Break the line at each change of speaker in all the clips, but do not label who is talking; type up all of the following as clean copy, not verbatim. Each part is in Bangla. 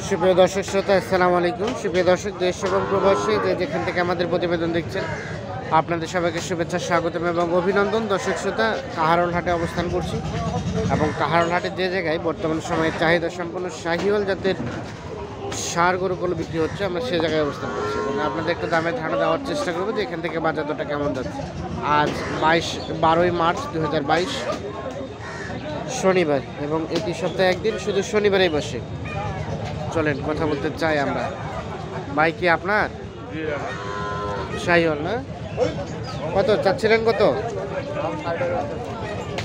সুপ্রিয় দর্শক শ্রোতা, আসসালামু আলাইকুম। সুপ্রিয় দর্শক, দেশ এবং প্রবাসী যেখান থেকে আমাদের প্রতিবেদন দেখছেন, আপনাদের সবাইকে শুভেচ্ছা, স্বাগতম এবং অভিনন্দন। দর্শক শ্রোতা, কাহারোল হাটে অবস্থান করছি এবং কাহারোল হাটের যে জায়গায় বর্তমান সময়ে চাহিদা সম্পন্ন শাহিওয়াল জাতের ষাঁড় গরুগুলো বিক্রি হচ্ছে, আমরা সে জায়গায় অবস্থান করছি এবং আপনাদের একটু দামের ধারণা দেওয়ার চেষ্টা করবো যে এখান থেকে বাজার দরটা কেমন যাচ্ছে। আজ 12ই মার্চ 2022 শনিবার এবং এটি সপ্তাহে একদিন, শুধু শনিবারেই বসে। চলেন কথা বলতে চাই আমরা। ভাই কি আপনার শাহিওয়াল না? কত চাচ্ছিলেন? কত?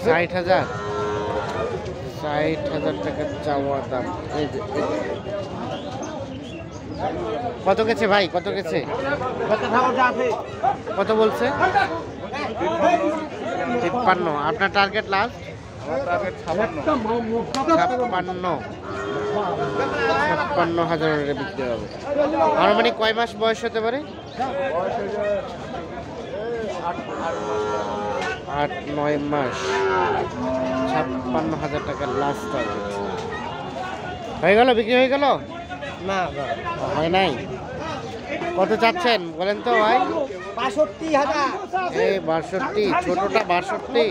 60,000 টাকা চাওয়া দাম। এই যে কত গেছে ভাই? কত গেছে? কত বলছে? 53। আপনার টার্গেট লাস্ট 56,000 বিক্রি হবে। আনুমানিক কয় মাস বয়স হতে পারে? 8-9 মাস। 56,000 টাকার লাস্ট টার্গেট হয়ে গেল, বিক্রি হয়ে গেল?
না
হয় নাই। কত চাচ্ছেন বলেন তো ভাই?
62,000।
এই 62, ছোটটা 62।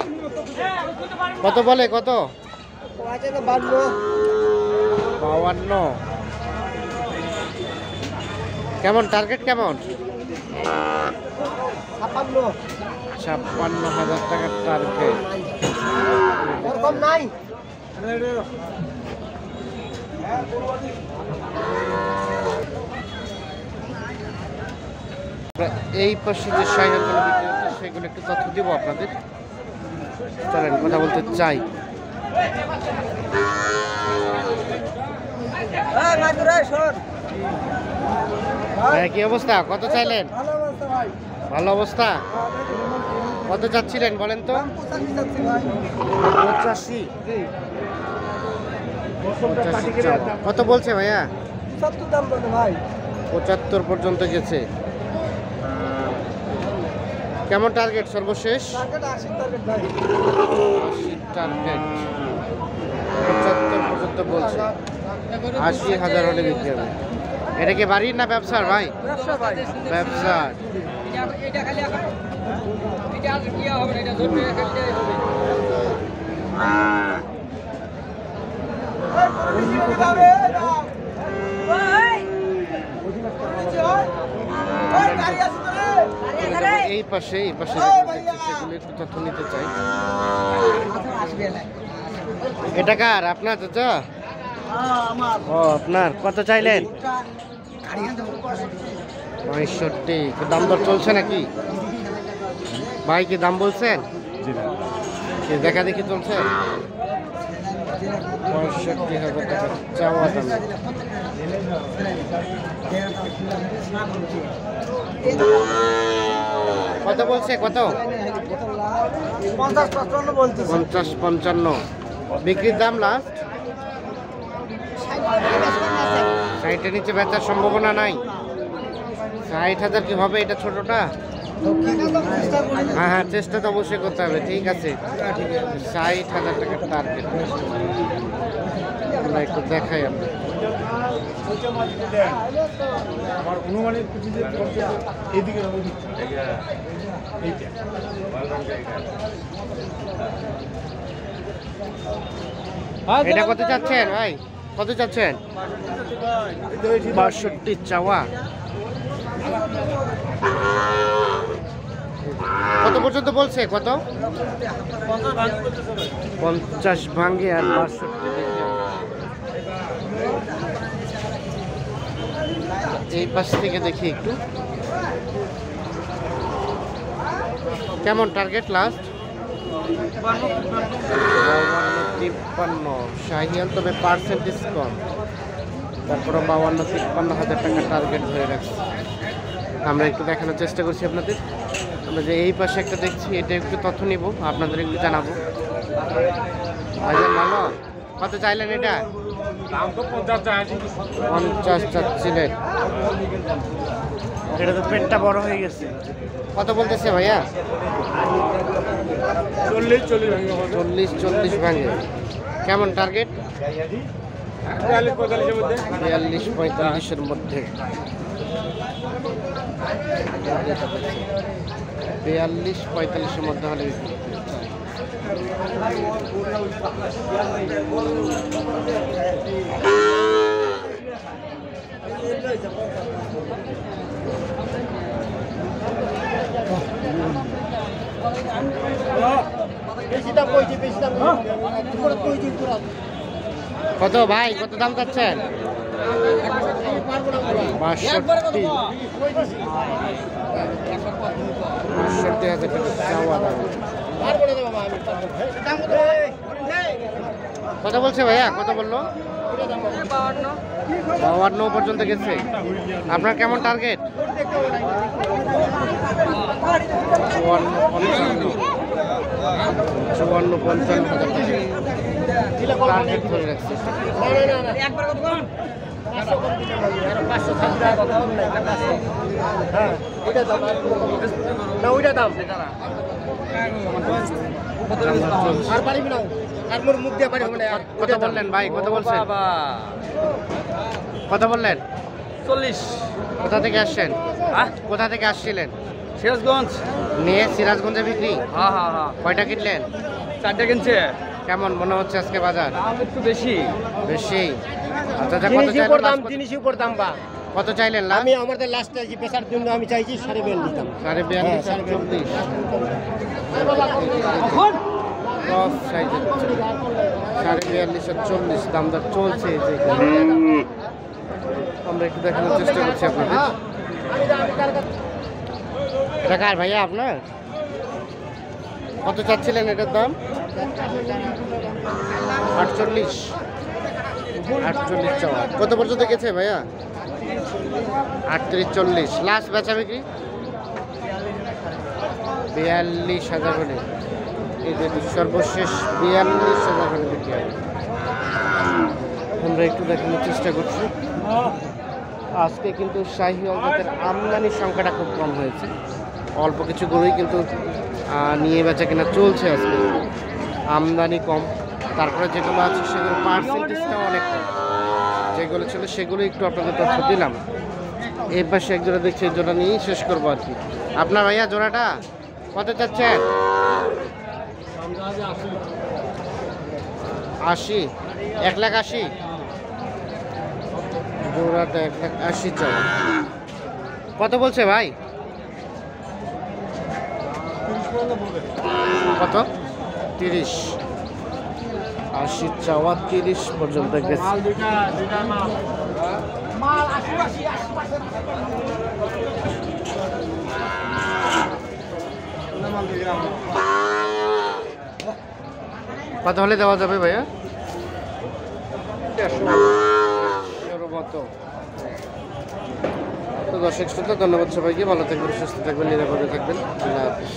কত বলে? কত? 52। কেমন টার্গেট? কেমন? 56,000 টাকার টার্গেট।
নাই
এই পাশে যে শাহিওয়ালগুলো বিক্রি হচ্ছে সেগুলো একটু তথ্য দিব আপনাদের। চলেন কথা বলতে চাই। কি অবস্থা? কত চাইলেন? ভালো অবস্থা। কত চাচ্ছিলেন বলেন তো? 85। কত বলছে ভাইয়া? 75 পর্যন্ত গেছে। কেমন টার্গেট সর্বশেষ?
80
টার্গেট 75 পর্যন্ত বলছে। 80,000 হলে বিক্রি হবে। এটা কি বাড়ির না ব্যবসার ভাই? ব্যবসার। এই পাশে সেগুলো একটু তথ্য নিতে চাই। এটা কার? আপনার চাচা? ও আপনার। কত চাইলেন? 65। দাম দর চলছে নাকি ভাই? কি দাম বলছেন? দেখা দেখি চলছে। 65,000 টাকা চাওয়া দাম। কত বলছে? কত? 50-55 বিক্রির দাম লাস্ট। 60-এর নিচে বেচার সম্ভাবনা নাই। 60,000 কি হবে? এটা ছোটটা? হ্যাঁ, চেষ্টা তো অবশ্যই করতে হবে। ঠিক আছে, 60,000 টাকার টার্গেট। আমরা একটু দেখাই। আমরা এটা কত চাচ্ছেন ভাই? কত চাচ্ছেন? 62 চাওয়া। কত পর্যন্ত বলছে? কত? 50 ভাঙ্গে আর 62। এই পাশ থেকে দেখি একটু। কেমন টার্গেট লাস্ট? 52-53 শাহিওয়াল, তবে পার্সেন্টেজ কম। তারপরে 52-53,000 টাকা টার্গেট ধরে রাখছি। আমরা একটু দেখানোর চেষ্টা করছি আপনাদের। আমরা যে এই পাশে একটা দেখছি, এটা একটু তথ্য নিব, আপনাদের একটু জানাবো। ভালো। কত চাইলেন এটা? 50 চাচ্ছিলেন। এটা তো পেটটা বড় হয়ে গেছে। কত বলতেছে ভাইয়া?
40
40 ভাঙে। কেমন টার্গেট? 42-45-এর মধ্যে 42-45-এর মধ্যে হলে বিক্রি করতে চাই। কত ভাই, কত দাম চাচ্ছেন? 62,000 টাকা চাওয়া দাম। কত বলছে ভাইয়া, কত বললো? 52 পর্যন্ত গেছে। আপনার কেমন টার্গেট? 54-55 টার্গেট ধরে রাখছে। কত বললেন ভাই, কত বলছেন? কত বললেন?
40।
কোথা থেকে আসছেন? কোথা থেকে আসছিলেন?
সিরাজগঞ্জ।
নিয়ে সিরাজগঞ্জে বিক্রি?
হ্যাঁ হ্যাঁ হ্যাঁ।
কয়টা কিনলেন?
4টা কিনছে।
কেমন মনে হচ্ছে আজকে বাজার?
দাম একটু বেশি।
বেশি? আচ্ছা, কত চাইলেন?
জিনিসের উপর দাম বা
কত চাইলেন?
আমি আমাদের লাস্ট চাইছি পেশার জন্য, আমি চাইছি 42.5 দাম।
42.5-44 ক্রস সাইজের 42.5-40 দাম দর চলছে। এই যে আমরা একটু দেখানোর চেষ্টা করছি আপনাদের। এটা কার ভাইয়া আপনার? কত চাচ্ছিলেন এটার দাম? 48 চাওয়া। কত পর্যন্ত গেছে ভাইয়া? 38-40 লাস্ট বেচা বিক্রি 42,000 হলে। এই যে সর্বশেষ 42,000 হলে বিক্রি হবে। আমরা একটু দেখানোর চেষ্টা করছি। আজকে কিন্তু শাহিওয়াল জাতের আমদানির সংখ্যাটা খুব কম হয়েছে। অল্প কিছু গরুই কিন্তু নিয়ে বেচা কিনা চলছে আজকে। আমদানি কম, তারপরে যেগুলো আছে সেগুলো পার্সেন্টেজটাও অনেক কম। যেগুলো ছিল সেগুলো একটু আপনাদের তথ্য দিলাম। এই পাশে এক জোড়া দেখছি, এই জোড়া নিয়েই শেষ করবো আর কি। আপনার ভাইয়া জোড়াটা কত চাচ্ছেন? 80, 1,80,000 জোড়াটা 1,80,000 চাওয়া। কত বলছে ভাই? কত? 30, 80 চাওয়া, 30 পর্যন্ত গেছে। কত হলে দেওয়া যাবে ভাইয়া? 100 মতো। তো দর্শক শ্রোতা, ধন্যবাদ সবাইকে। ভালো থাকবেন, সুস্থ থাকবেন, নিরাপদে থাকবেন। আল্লাহ হাফেজ।